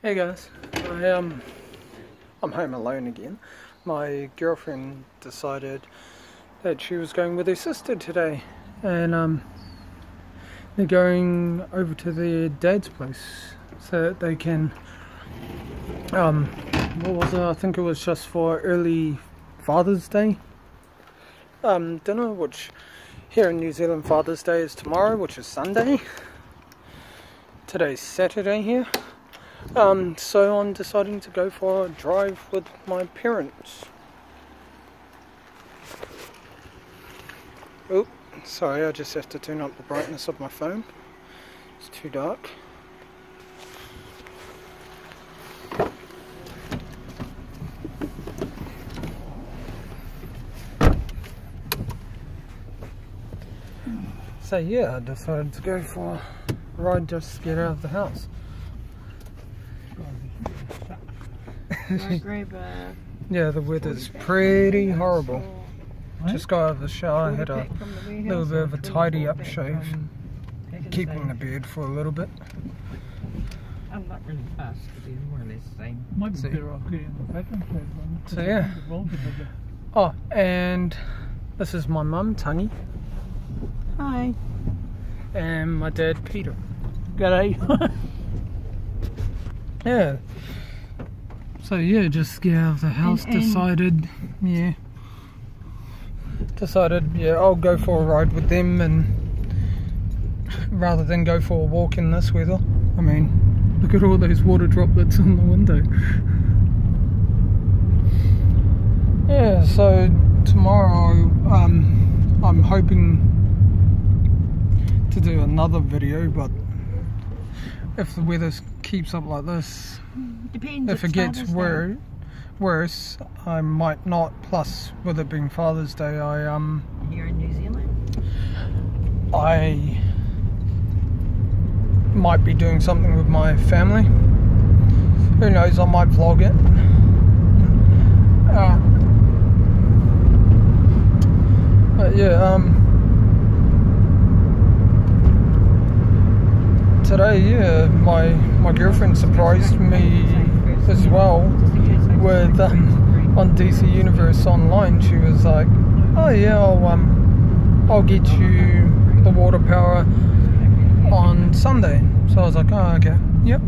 Hey guys, I'm home alone again. My girlfriend decided that she was going with her sister today, and they're going over to their dad's place so that they can what was it? I think it was just for early Father's Day dinner, which here in New Zealand Father's Day is tomorrow, which is Sunday. Today's Saturday here. So I'm deciding to go for a drive with my parents. Oh, sorry, I just have to turn up the brightness of my phone. It's too dark. So yeah, I decided to go for a ride just to get out of the house. Yeah, the weather's pretty horrible. Just got out of the shower, had a little bit of a tidy up shave, keeping the beard for a little bit. I'm not really fast to be more or less the same. Might be better off getting the vacuum cleaner one. So yeah. Oh, and this is my mum, Tangi. Hi. And my dad, Peter. G'day. Yeah. So yeah, just get out of the house, decided, yeah, I'll go for a ride with them, and rather than go for a walk in this weather. I mean, look at all those water droplets on the window. Yeah, so tomorrow I'm hoping to do another video, but if the weather keeps up like this, Depends if it gets worse, I might not. Plus, with it being Father's Day, Here in New Zealand? I might be doing something with my family. Who knows, I might vlog it. But yeah, today, yeah, my girlfriend surprised me as well with on DC Universe Online. She was like, "Oh yeah, I'll get you the water power on Sunday." So I was like, "Oh okay, yep,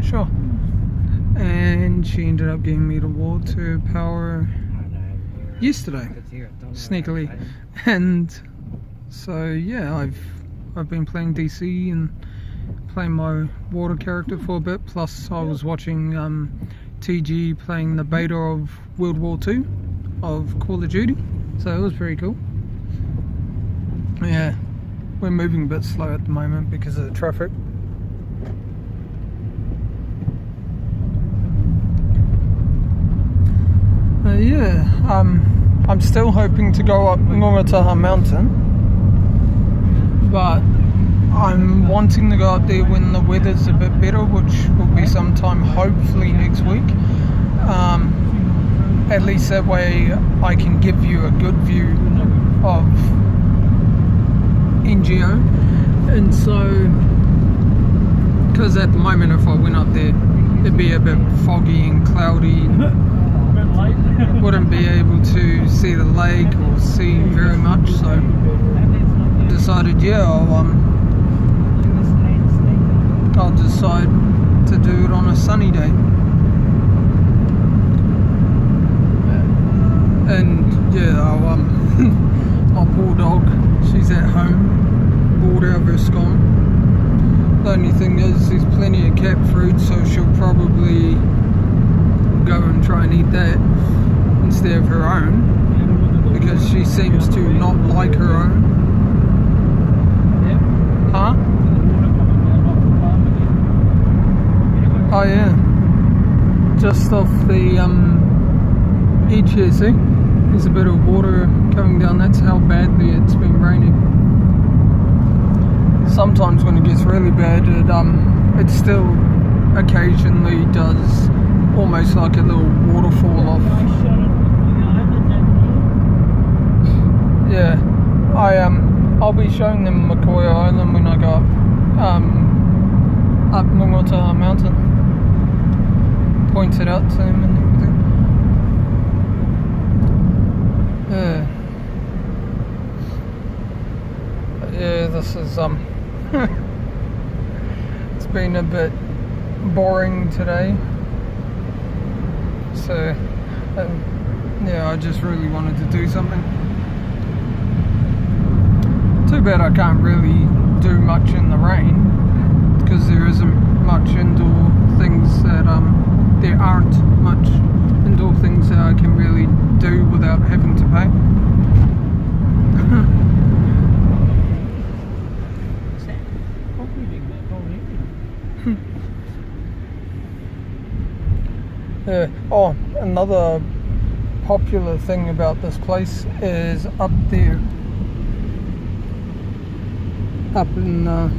sure." And she ended up getting me the water power yesterday, sneakily. And so yeah, I've been playing DC and playing my water character for a bit, plus I was watching TG playing the beta of World War II of Call of Duty, so it was pretty cool. Yeah, we're moving a bit slow at the moment because of the traffic. Yeah, I'm still hoping to go up Umbra mountain, but I'm wanting to go up there when the weather's a bit better, which will be sometime hopefully next week. At least that way I can give you a good view of NGO. And so, because at the moment if I went up there it'd be a bit foggy and cloudy, wouldn't be able to see the lake or see very much, so decided, yeah, I'll decide to do it on a sunny day. And yeah, my poor dog, she's at home, bored out of her scone. The only thing is there's plenty of cat food, so she'll probably go and try and eat that instead of her own, because she seems to not like her own. Huh? Oh yeah, just off the edge here, see? There's a bit of water coming down. That's how badly it's been raining. Sometimes when it gets really bad, it still occasionally does almost like a little waterfall off. Yeah, I'll be showing them McCoy Island when I go up Umbra mountain. pointed out to him and everything. Yeah, this is it's been a bit boring today, so yeah, I just really wanted to do something. Too bad I can't really do much in the rain, because there isn't much indoor things that there aren't much indoor things that I can really do without having to pay. Oh, another popular thing about this place is up there, up in the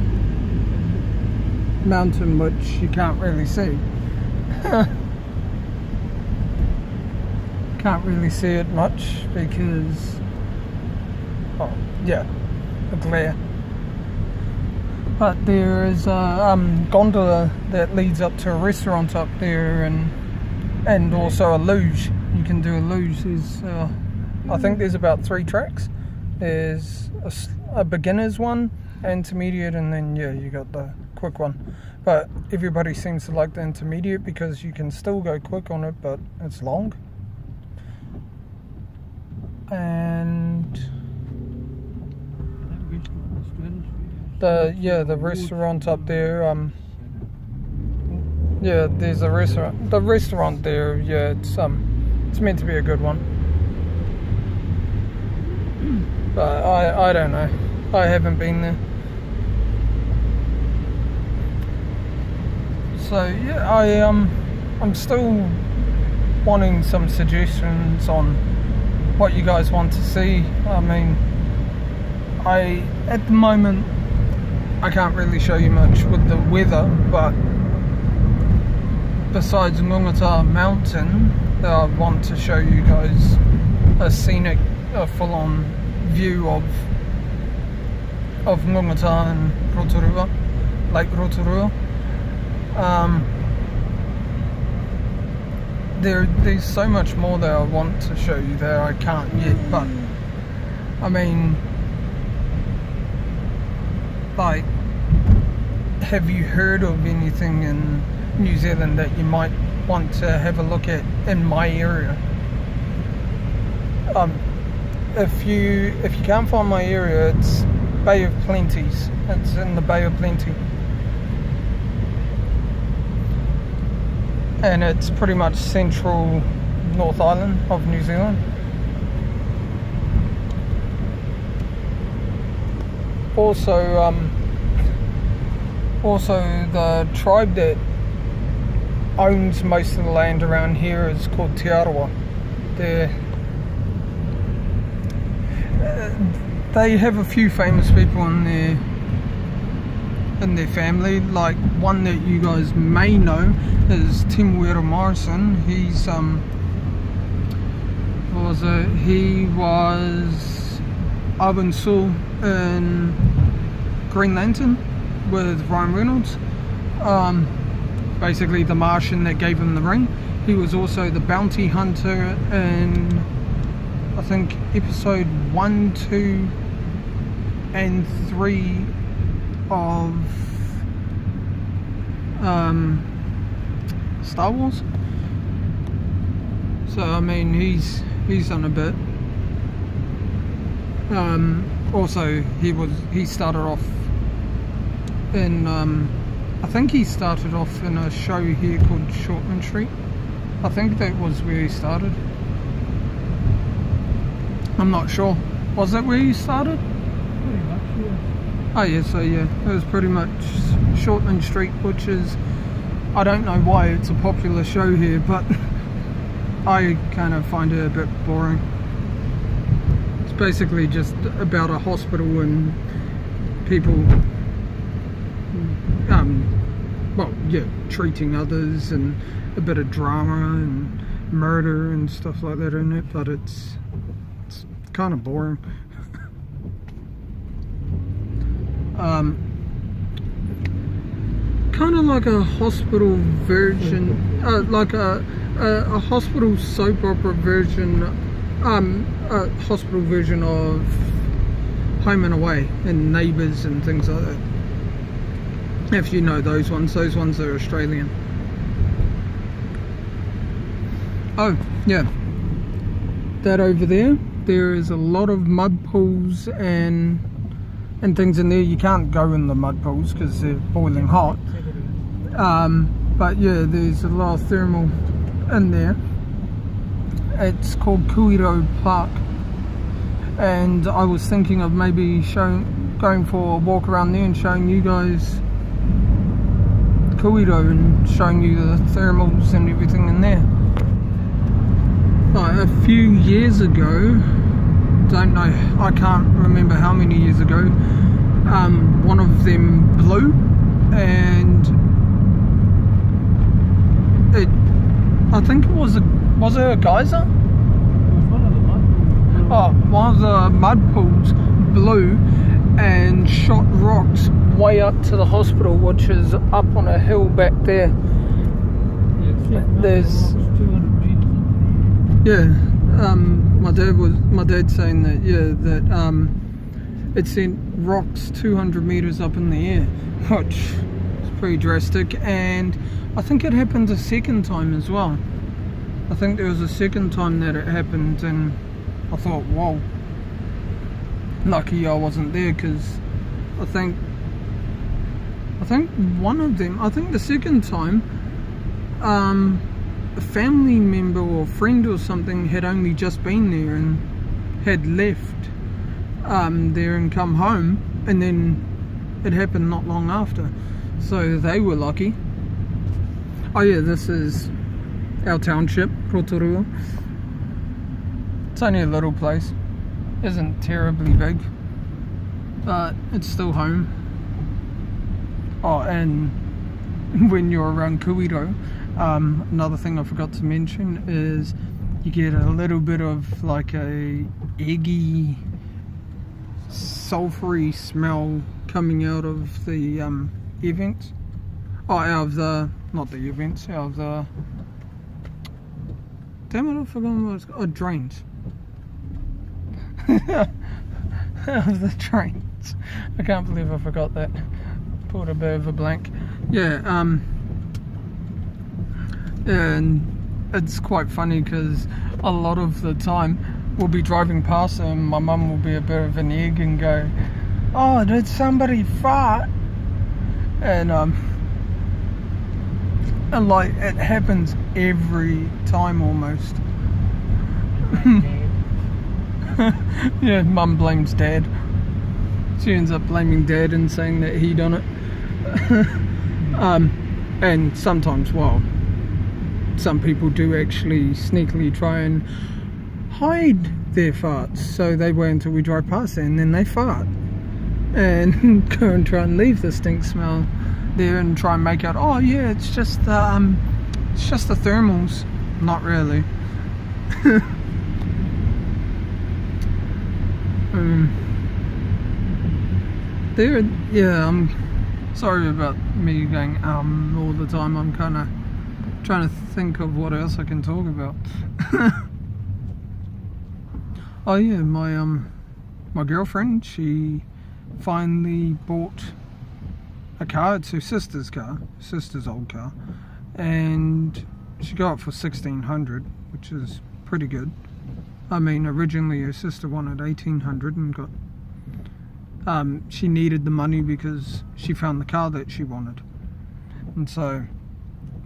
mountain, which you can't really see. Can't really see it much because, oh yeah, the glare. But there is a gondola that leads up to a restaurant up there, and also a luge. You can do a luge. There's, I think there's about 3 tracks. There's a beginner's one, intermediate, and then yeah, you got the quick one. But everybody seems to like the intermediate because you can still go quick on it, but it's long. And the restaurant up there, yeah, there's a restaurant. The restaurant there, yeah, it's meant to be a good one. But I don't know. I haven't been there. So yeah, I'm still wanting some suggestions on what you guys want to see. I mean, at the moment I can't really show you much with the weather, but besides Ngungata Mountain, I want to show you guys a full-on view of Ngungata and Rotorua, Lake Rotorua. There's so much more that I want to show you that I can't yet, but I mean, like, have you heard of anything in New Zealand that you might want to have a look at in my area? If you can't find my area, it's Bay of Plenties. It's in the Bay of Plenty, and it's pretty much central North Island of New Zealand. Also the tribe that owns most of the land around here is called Te Arawa. They have a few famous people in their family. Like, one that you guys may know is Tim Wera Morrison. He's he was Abensul in Green Lantern with Ryan Reynolds. Basically the Martian that gave him the ring. He was also the bounty hunter in, I think, episode 1, 2 and 3 of Star Wars. So I mean, he's done a bit. Also he started off in I think he started off in a show here called Shortman Street. I think that was where he started. I'm not sure. Was that where he started? Pretty much, yeah. Oh yeah, so yeah, it was pretty much Shortman Street, which is, I don't know why it's a popular show here, but I kind of find it a bit boring. It's basically just about a hospital and people, well, yeah, treating others, and a bit of drama and murder and stuff like that in it, but it's kind of boring. Kind of like a hospital version like a hospital soap opera version, a hospital version of Home and Away and Neighbours and things like that. If you know those ones are Australian. Oh yeah, that over there is a lot of mud pools and things in there. You can't go in the mud pools because they're boiling hot. But yeah, there's a lot of thermal in there. It's called Kuiro Park, and I was thinking of maybe going for a walk around there and showing you guys Kuiro and showing you the thermals and everything in there. Like a few years ago, don't know, I can't remember how many years ago, one of them blew, and I think it was it a geyser? One of the mud pools blew and shot rocks way up to the hospital, which is up on a hill back there. There's my dad saying that it sent rocks 200 meters up in the air, which is pretty drastic. And I think it happened a second time as well. I think there was a second time that it happened, and I thought, whoa, lucky I wasn't there, because I think one of them, I think the second time, a family member or friend or something had only just been there and had left there and come home, and then it happened not long after, so they were lucky. Oh yeah, this is our township, Rotorua. It's only a little place, isn't terribly big, but it's still home. Oh, and when you're around Kuiro, another thing I forgot to mention is you get a little bit of like a eggy, sulphury smell coming out of the air vents. Oh, out of the, not the air vents, out of the, damn it, I forgot what it's called. Oh, drains. Out of the drains. I can't believe I forgot that. Pulled a bit of a blank. Yeah, and it's quite funny because a lot of the time we'll be driving past and my mum will be a bit of an egg and go, oh, did somebody fart? And like it happens every time almost. Yeah, mum blames dad. She ends up blaming dad and saying that he done it. And sometimes, well, some people do actually sneakily try and hide their farts, so they wait until we drive past it and then they fart and go and try and leave the stink smell there and try and make out, oh yeah, it's just the thermals. Not really. Yeah, I'm sorry about me going all the time. I'm kind of trying to think of what else I can talk about. Oh yeah, my girlfriend, she finally bought a car. It's her sister's car, sister's old car, and she got it for $1,600, which is pretty good. I mean, originally her sister wanted $1,800 and got she needed the money because she found the car that she wanted. And so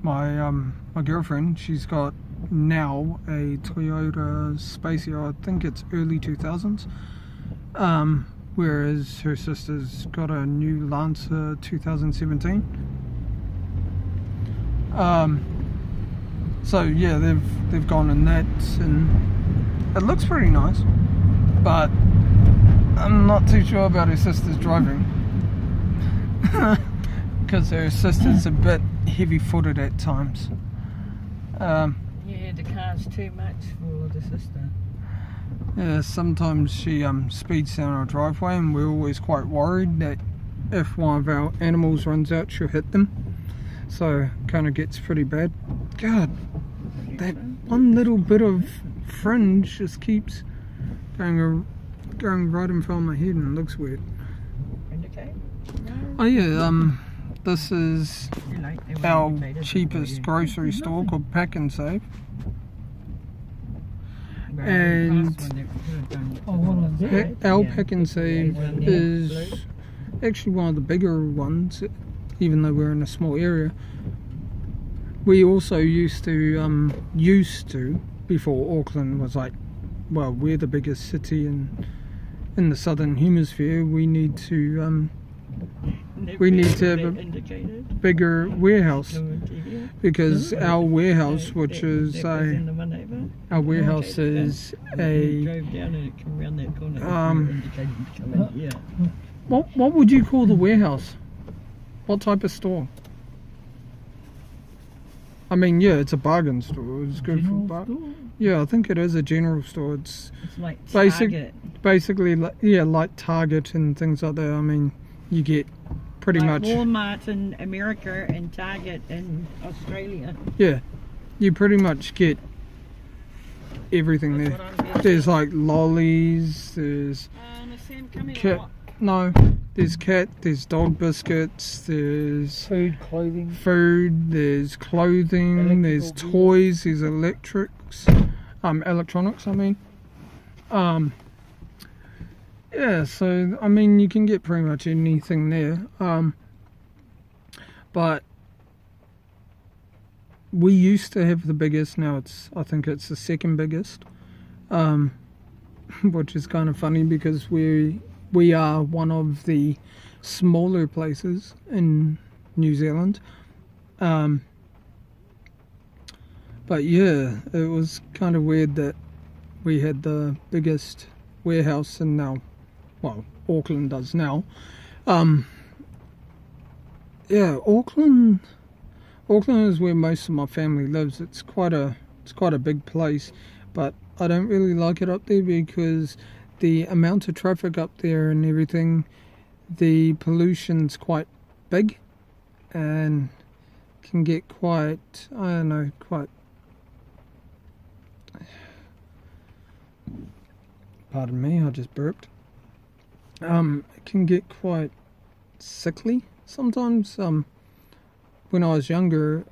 my girlfriend, she's got now a Toyota Spacia, I think it's early 2000s, whereas her sister's got a new Lancer 2017. So yeah, they've gone in that, and it looks pretty nice, but I'm not too sure about her sister's driving, because her sister's a bit heavy-footed at times. Yeah, the car's too much for the sister. Yeah, sometimes she speeds down our driveway, and we're always quite worried that if one of our animals runs out, she'll hit them. so kind of gets pretty bad. God, that one little bit of fringe just keeps going right in front of my head and it looks weird. Oh yeah, this is our cheapest grocery store called Pack and Save. And our Pack and Save is actually one of the bigger ones, even though we're in a small area. We also used to before Auckland was like, well, we're the biggest city in the southern hemisphere. We need to have a bigger warehouse, because our warehouse, which is a what would you call the warehouse? What type of store? I mean, yeah, it's a bargain store. It's good for bargain. Yeah, I think it is a general store. It's like Target. Basically, like Target and things like that. I mean, you get pretty much Walmart in America and Target in Australia. Yeah, you pretty much get everything there. There's like lollies. There's cat. No, there's cat. There's dog biscuits. There's food, clothing. There's clothing. There's toys. There's electronics. I mean. Yeah, so I mean you can get pretty much anything there. But we used to have the biggest. Now I think it's the second biggest. Which is kind of funny because we are one of the smaller places in New Zealand. But yeah, it was kind of weird that we had the biggest warehouse, and now, well, Auckland does now. Yeah, Auckland is where most of my family lives. It's quite a big place, but I don't really like it up there because the amount of traffic up there and everything, the pollution's quite big and can get quite, I don't know, pardon me, I just burped. It can get quite sickly sometimes. When I was younger,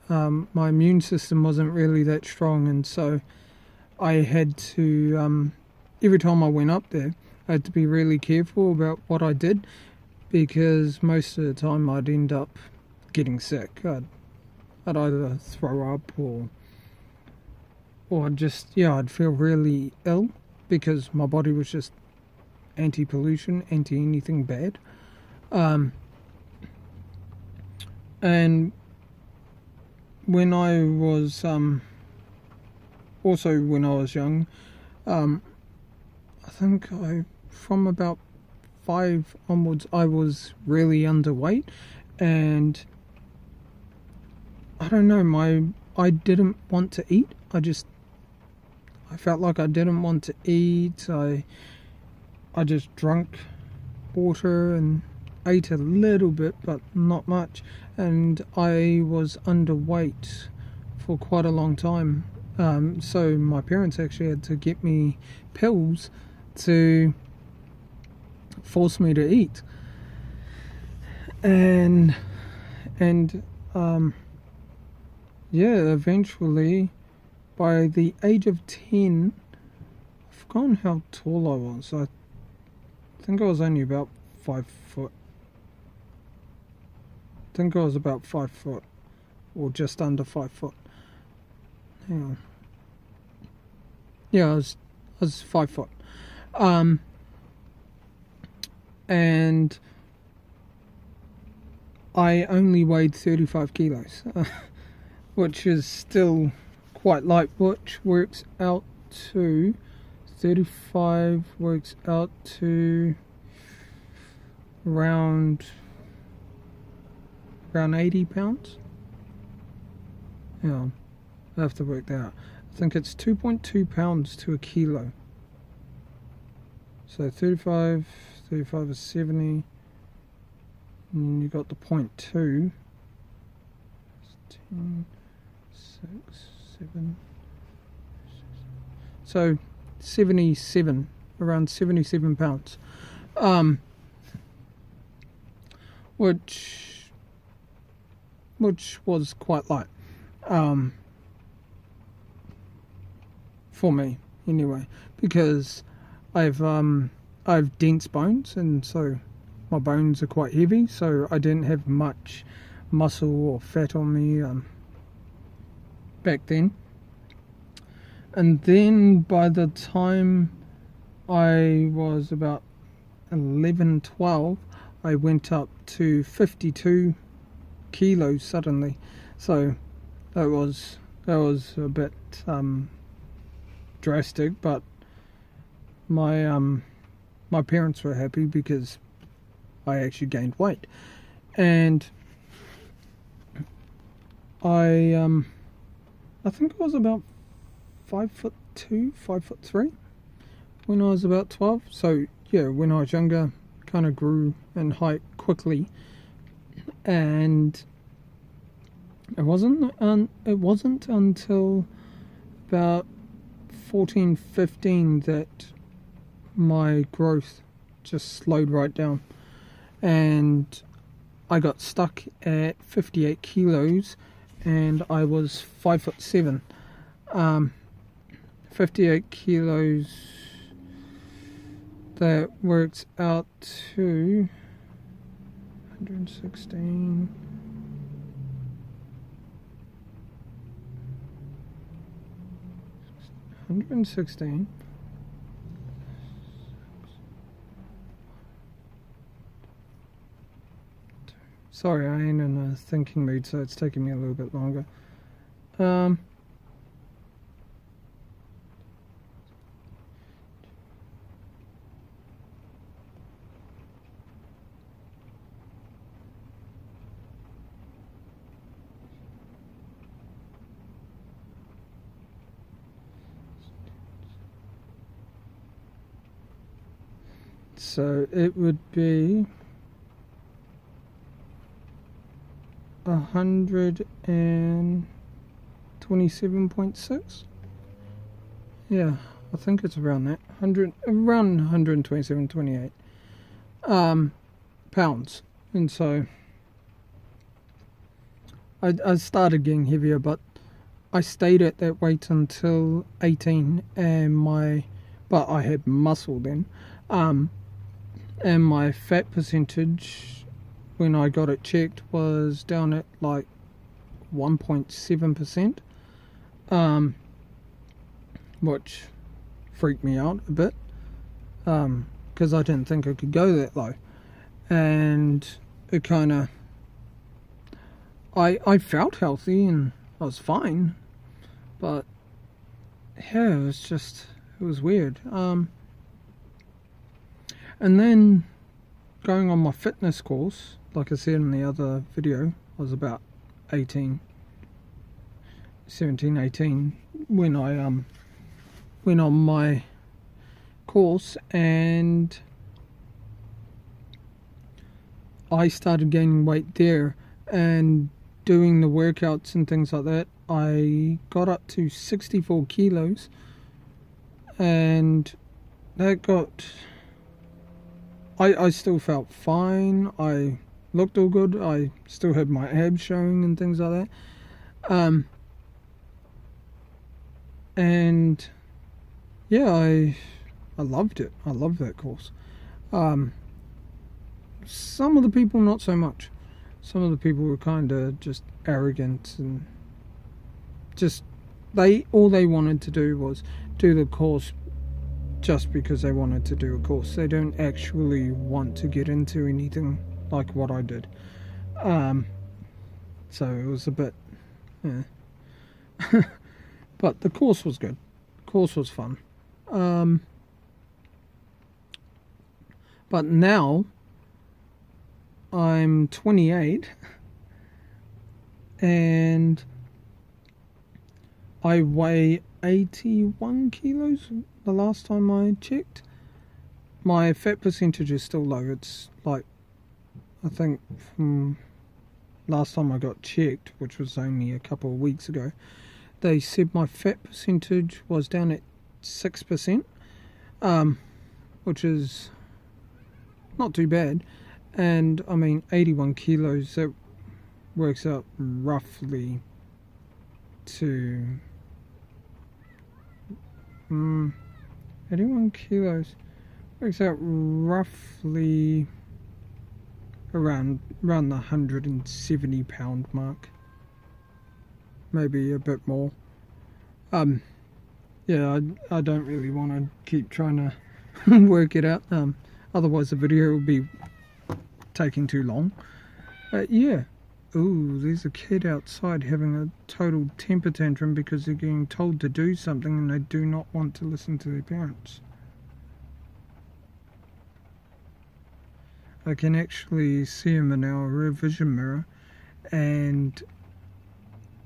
my immune system wasn't really that strong, and so I had to, every time I went up there, I had to be really careful about what I did, because most of the time I'd end up getting sick. I'd either throw up or I'd feel really ill, because my body was just anti-pollution, anti-anything bad. And when I was, also when I was young, I think from about 5 onwards, I was really underweight, and I don't know, I didn't want to eat. I felt like I didn't want to eat. I just drank water and ate a little bit, but not much, and I was underweight for quite a long time. So my parents actually had to get me pills to force me to eat, and yeah, eventually by the age of 10, I've forgotten how tall I was. I think I was only about 5 foot. I think I was about 5 foot, or just under 5 foot. Hang on. Yeah, I was 5 foot. And I only weighed 35 kilos, which is still quite light, which works out to 35 works out to around 80 pounds. Yeah, I have to work that out. I think it's 2.2 pounds to a kilo. So 35 is 70, and you got the 0.2. 10, 6, 7. So 77, around 77 pounds. Which was quite light. For me anyway, because I've dense bones, and so my bones are quite heavy, so I didn't have much muscle or fat on me back then. And then by the time I was about 11, 12, I went up to 52 kilos suddenly. So that was a bit drastic, but my parents were happy because I actually gained weight. And I think I was about 5'2", 5'3" when I was about 12. So yeah, when I was younger, kind of grew in height quickly, and it wasn't until about 14, 15 that my growth just slowed right down, and I got stuck at 58 kilos, and I was 5'7". 58 kilos, that works out to 116. 116. Sorry, I ain't in a thinking mood, so it's taking me a little bit longer. So it would be 127.6. Yeah, I think it's around that. Around 127, 28 pounds. And so I started getting heavier, but I stayed at that weight until 18, but I had muscle then. And my fat percentage, when I got it checked, was down at like 1.7%, which freaked me out a bit, because I didn't think I could go that low. And it kind of, I felt healthy and I was fine, but yeah, it was weird. And then going on my fitness course, like I said in the other video, I was about 17, 18 when I went on my course, and I started gaining weight there, and doing the workouts and things like that, I got up to 64 kilos, and that got... I still felt fine, I looked all good, I still had my abs showing and things like that. And yeah, I loved it. I loved that course. Some of the people not so much. Some of the people were kind of just arrogant, and just all they wanted to do was do the course just because they wanted to do a course. They don't actually want to get into anything like what I did. So it was a bit, yeah. But the course was good. The course was fun. But now I'm 28 and I weigh 81 kilos the last time I checked. My fat percentage is still low. It's like, I think from last time I got checked, which was only a couple of weeks ago, they said my fat percentage was down at 6%, which is not too bad. And I mean, 81 kilos, that works out roughly to 81 kilos works out roughly around the 170 pound mark, maybe a bit more. Yeah, I don't really want to keep trying to work it out, otherwise the video will be taking too long. But yeah. Ooh, there's a kid outside having a total temper tantrum because they're getting told to do something and they do not want to listen to their parents. I can actually see him in our rear vision mirror, and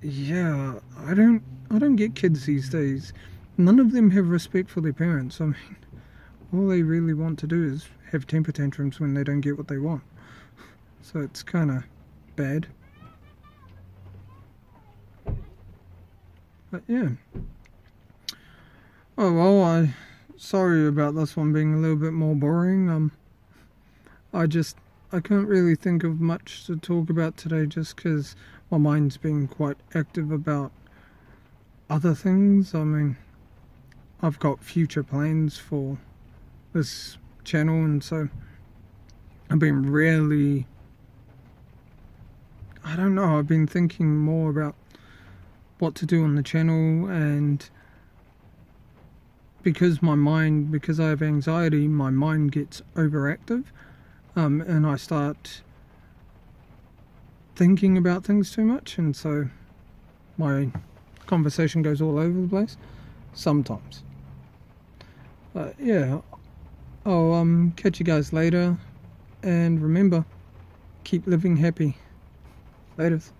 yeah, I don't get kids these days. None of them have respect for their parents. I mean, all they really want to do is have temper tantrums when they don't get what they want. So it's kind of bad. But yeah. Oh well, sorry about this one being a little bit more boring. I couldn't really think of much to talk about today just because my mind's been quite active about other things. I mean, I've got future plans for this channel, and so I've been really, I don't know, I've been thinking more about what to do on the channel, and because I have anxiety, my mind gets overactive, and I start thinking about things too much, and so my conversation goes all over the place sometimes. But yeah, I'll catch you guys later, and remember, keep living happy. Laters.